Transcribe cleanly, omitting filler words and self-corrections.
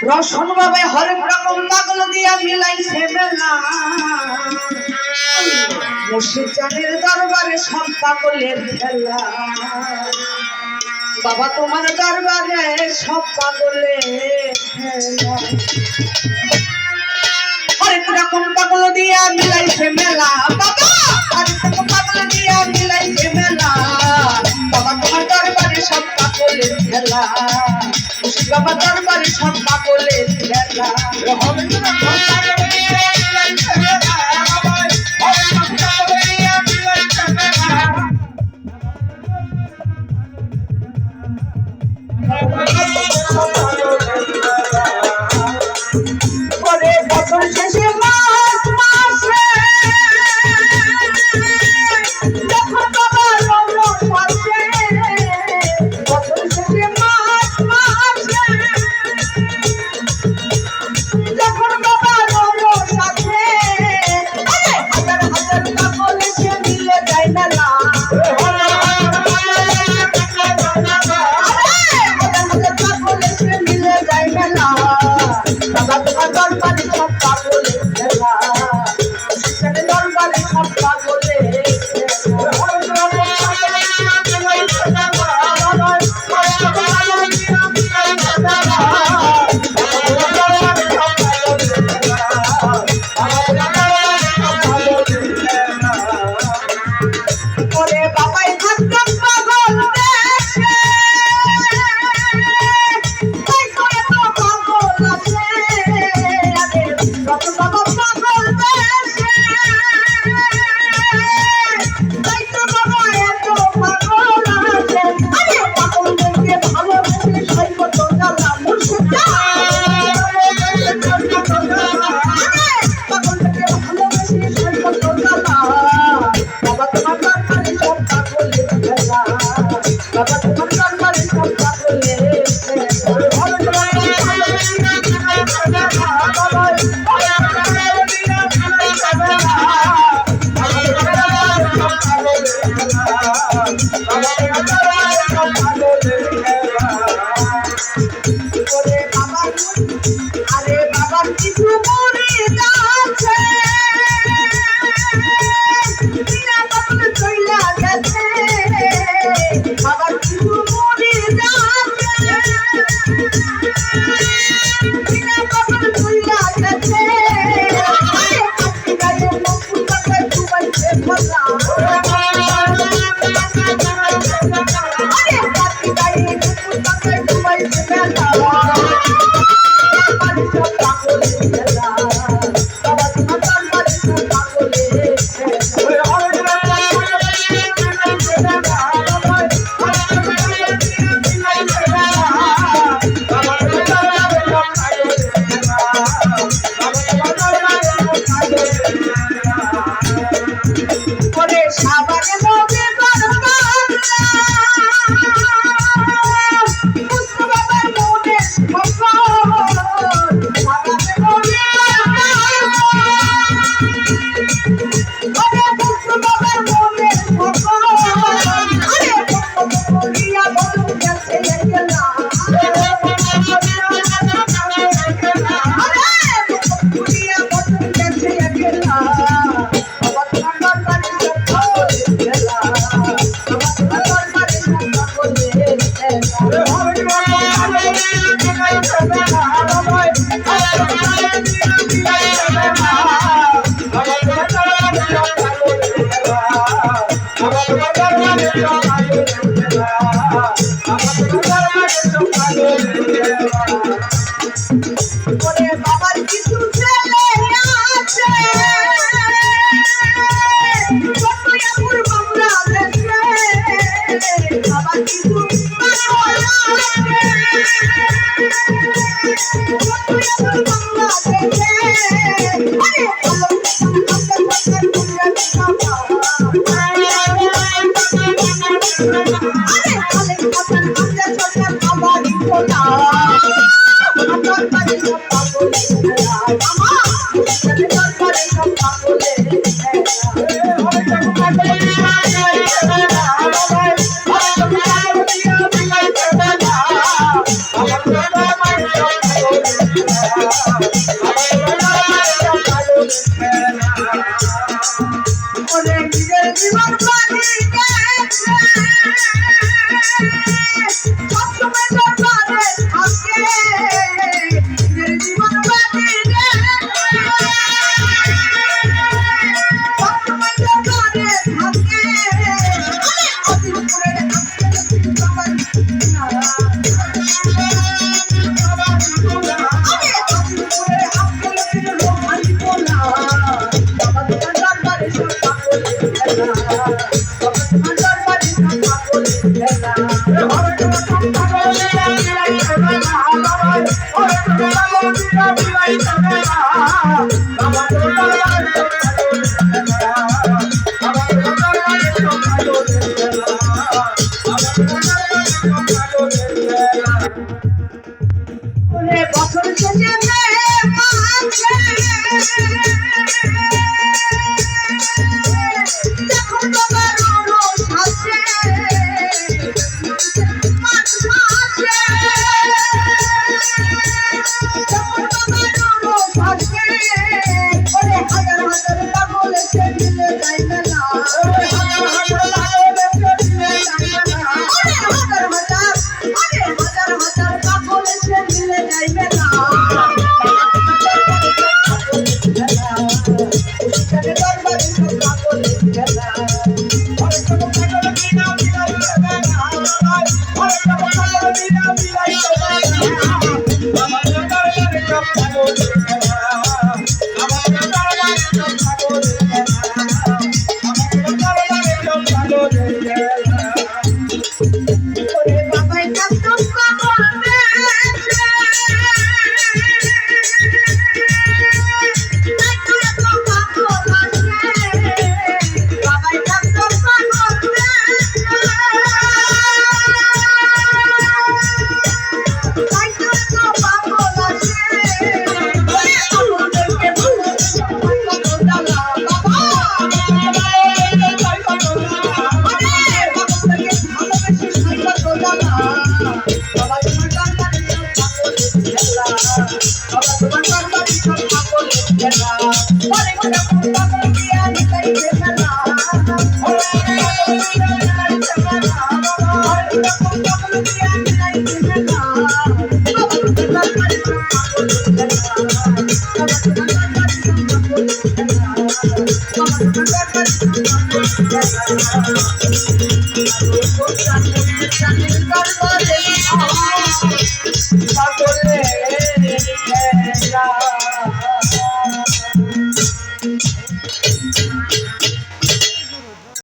Roston বাবা হরেক রকম পাগল দিয়া মিলাইছে মেলা। মুর্শিদ জানের দরবারে সব পাগলের খেলা। বাবা তোমার দরবারে সব পাগলের খেলা। হরেক রকম পাগল দিয়া মিলাইছে মেলা। বাবা হরেক রকম পাগল দিয়া মিলাইছে মেলা। বাবা তোমার দরবারে সব পাগলের খেলা। মুর্শিদ বাবা দরবারে সব পাগলের খেলা। বছর শেষে মাস মাসে যখন বাবা রৌনক আসে, বছর শেষে মাস মাসে যখন বাবা রৌনক আসে, হাজার হাজার পাগল এসে মিলে যায় মেলা। বাবা তোমার দরবারে সব পাগলের খেলা। দরবারে সব পাগলের বাবাই থাকতাম পাগল দেশে, বাবার কিছু ছেলে আছে বাবার কিছু I'm বছর শেষে যখন তোমার হাসে যখন তোমার হাসে ওরে হাজার হাজার পাগল সে মিলে যায় না হাজার হাজার পাগল সে মিলে যায় না